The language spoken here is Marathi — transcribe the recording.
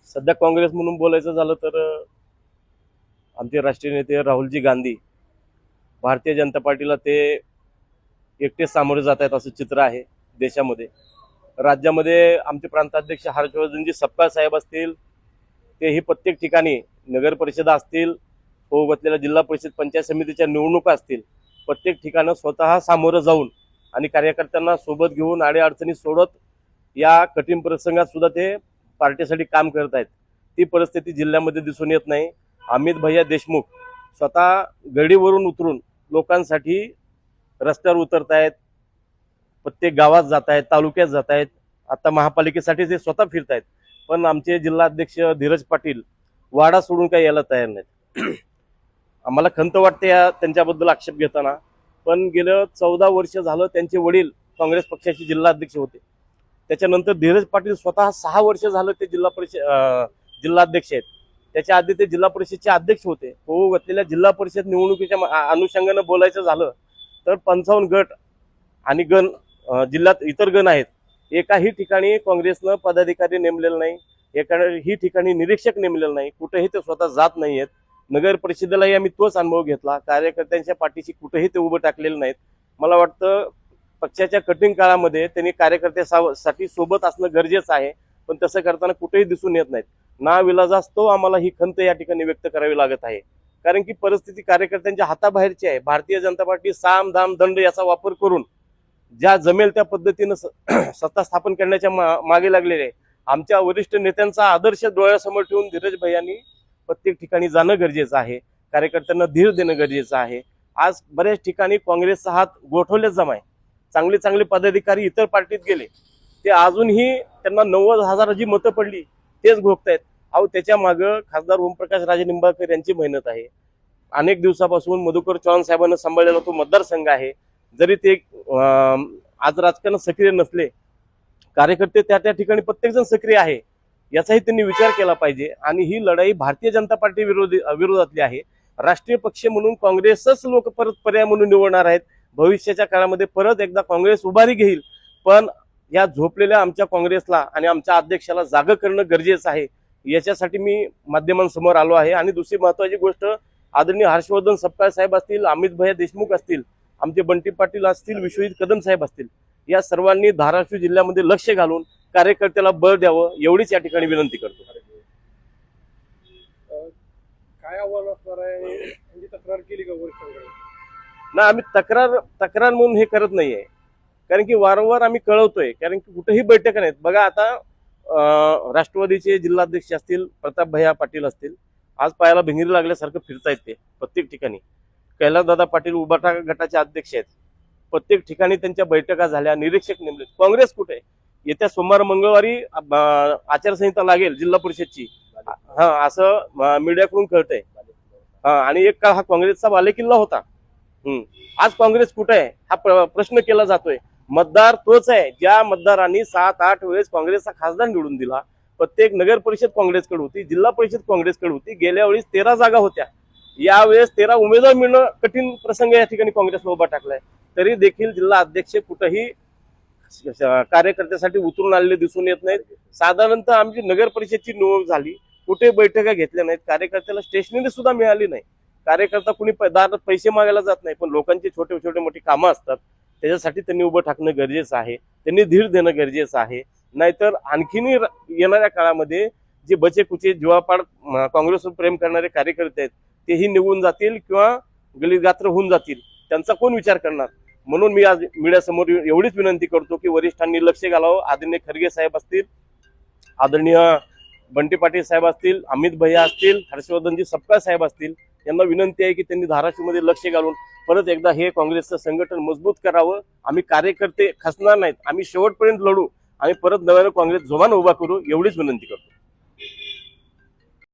सध्या काँग्रेस म्हणून बोलायचं झालं तर आमचे राष्ट्रीय नेते राहुलजी गांधी भारतीय जनता पार्टीला ते एकटे सामोरे जात आहेत असं चित्र आहे देशामध्ये. राज्यामध्ये आमचे प्रांताध्यक्ष हर्षवर्धनजी सपकाळ साहेब असतील, तेही प्रत्येक ठिकाणी नगर परिषदा असतील, होऊ घातलेल्या जिल्हा परिषद पंचायत समितीच्या निवडणुका असतील, प्रत्येक ठिकाणी स्वतः सामोरं जाऊन आणि कार्यकर्त्यांना सोबत घेऊन अडीअडचणी सोडत या कठीण प्रसंगात सुद्धा ते पार्टीसाठी काम करत आहेत. ती परिस्थिती जिल्ह्यामध्ये दिसून येत नाही. अमित भैया देशमुख स्वतः गडीवरून उतरून लोकांसाठी रस्त्यावर उतरत आहेत, प्रत्येक गावात जात आहेत, तालुक्यात जात आहेत. आता महापालिकेसाठी ते स्वतः फिरत आहेत. पण आमचे जिल्हाध्यक्ष धीरज पाटील वाडा सोडून काही यायला तयार नाहीत. आम्हाला खंत वाटते त्यांच्याबद्दल आक्षेप घेताना. पण गेलं 14 वर्ष झालं त्यांचे वडील काँग्रेस पक्षाचे जिल्हाध्यक्ष होते. त्याच्यानंतर धीरज पाटील स्वतः 6 वर्ष झालं ते जिल्हाध्यक्ष आहेत. त्याच्या आधी ते जिल्हा परिषदचे अध्यक्ष होते. होऊ घातलेल्या जिल्हा परिषद निवडणुकीच्या अनुषंगानं बोलायचं झालं तर 55 गट आणि गण जिल्ह्यात इतर गण आहेत. एकाही ठिकाणी काँग्रेसनं पदाधिकारी नेमलेलं नाही, एकाही ठिकाणी निरीक्षक नेमलेलं नाही, कुठेही ते स्वतः जात नाही आहेत. नगर परिषदेलाही आम्ही तोच अनुभव घेतला. कार्यकर्त्यांच्या पाठीशी कुठेही ते उभं टाकलेलं नाहीत. मला वाटतं पक्षाच्या कठीण काळामध्ये त्यांनी कार्यकर्त्यासाठी सोबत असणं गरजेचं आहे, पण तसं करताना कुठेही दिसून येत नाहीत. ना विलाजास्तव आम्हाला ही खंत या ठिकाणी व्यक्त करावी लागत आहे. कारण की परिस्थिती कार्यकर्त्यांच्या हाताबाहेरची आहे. भारतीय जनता पार्टी साम दाम दंड याचा वापर करून ज्या जमेल त्या पद्धतीनं सत्ता स्थापन करण्याच्या मागे लागलेले आहे. आमच्या वरिष्ठ नेत्यांचा आदर्श डोळ्यासमोर ठेवून धीरज भैयांनी प्रत्येक ठिकाणी जाणं गरजेचं आहे. कार्यकर्त्यांना धीर देणं गरजेचं आहे. आज बऱ्याच ठिकाणी काँग्रेसचा हात गोठवलेच जमा आहे. चांगले चांगले पदाधिकारी इतर पार्टीत गेले, ते अजूनही त्यांना 90,000 जी मतं पडली तेच भोगतायत. अहो, त्याच्या मागं खासदार ओमप्रकाश राजे निंबाळकर यांची मेहनत आहे. अनेक दिवसापासून मधुकर चव्हाण साहेबांना सांभाळलेला तो मतदारसंघ आहे. जरी ते आज राजकारणात सक्रिय नसले, कार्यकर्ते त्या ठिकाणी प्रत्येकजण सक्रिय आहे, याचाही त्यांनी विचार केला पाहिजे. आणि ही लढाई भारतीय जनता पार्टी विरोधातली आहे. राष्ट्रीय पक्ष म्हणून काँग्रेसच लोक परत पर्याय म्हणून निवडणार आहेत. भविष्याच्या काळामध्ये परत एकदा काँग्रेस उभारी घेईल. पण या झोपलेल्या आमच्या काँग्रेसला आणि आमच्या अध्यक्षाला जागं करणं गरजेचं आहे. याच्यासाठी मी माध्यमांसमोर आलो आहे. आणि दुसरी महत्वाची गोष्ट, आदरणीय हर्षवर्धन सपकाळ साहेब असतील, अमित भैया देशमुख असतील, आमचे बंटी पाटील असतील, विश्वजित कदम साहेब असतील, या सर्वांनी धाराशिव जिल्ह्यामध्ये लक्ष घालून कार्यकर्त्याला बळ द्यावं एवढीच या ठिकाणी विनंती करतो. काय आव्हान असणार आहे? तक्रार केली का वरिष्ठांकडे? ना, आम्ही तक्रार म्हणून हे करत नाहीये. कारण की वारंवार आम्ही कळवतोय. कारण की कुठेही बैठका नाहीत. बघा, आता राष्ट्रवादीचे जिल्हाध्यक्ष असतील, प्रताप भैया पाटील असतील, आज पायाला भिंगरी लागल्यासारखं फिरतायत ते प्रत्येक ठिकाणी. कैलासदादा पाटील उभाटा गटाचे अध्यक्ष आहेत. प्रत्येक ठिकाणी त्यांच्या बैठका झाल्या, निरीक्षक नेमले. काँग्रेस कुठे आहे? येत्या सोमवार मंगळवारी आचारसंहिता लागेल जिल्हा परिषदची, असं मीडियाकडून कळतंय. आणि एक काळ हा काँग्रेसचा बालेकिल्ला होता. आज काँग्रेस कुठे आहे हा प्रश्न केला जातोय. मतदार तोच आहे ज्या मतदारांनी 7-8 वेळेस काँग्रेसचा खासदार निवडून दिला. प्रत्येक नगर परिषद काँग्रेसकडे होती, जिल्हा परिषद काँग्रेसकडे होती. गेल्या वेळेस 13 जागा होत्या. यावेळेस 13 उमेदवार मिळणं कठीण प्रसंग या ठिकाणी काँग्रेसला उभा टाकलाय. तरी देखील जिल्हा अध्यक्ष कुठेही कार्यकर्त्यासाठी उतरून आलेले दिसून येत नाहीत. साधारणतः आमची नगर परिषदची निवडणूक झाली, कुठे बैठका घेतल्या नाहीत. कार्यकर्त्याला स्टेशनरी सुद्धा मिळाली नाही. कार्यकर्ता कुणी दारात पैसे मागायला जात नाही, पण लोकांची छोटे मोठी कामं असतात, त्याच्यासाठी त्यांनी उभं टाकणं गरजेचं आहे. त्यांनी धीर देणं गरजेचं आहे. नाहीतर आणखीनही येणाऱ्या काळामध्ये जे बचेकुचे जीवापाड काँग्रेसवर प्रेम करणारे कार्यकर्ते आहेत तेही निघून जातील किंवा गलीगात्र होऊन जातील. त्यांचा कोण विचार करणार? म्हणून मी आज मीडियासमोर एवढीच विनंती करतो की वरिष्ठांनी लक्ष घालावं. आदरणीय खरगे साहेब असतील, आदरणीय बंटी पाटील साहेब असतील, अमित भैया असतील, हर्षवर्धनजी सपकाळ साहेब असतील, यांना विनंती आहे की त्यांनी धाराशिवमध्ये लक्ष घालून परत एकदा हे काँग्रेसचं संघटन मजबूत करावं. आम्ही कार्यकर्ते खचणार नाहीत. आम्ही शेवटपर्यंत लढू आणि परत नव्यानं काँग्रेस जोमानं उभा करू एवढीच विनंती करतो.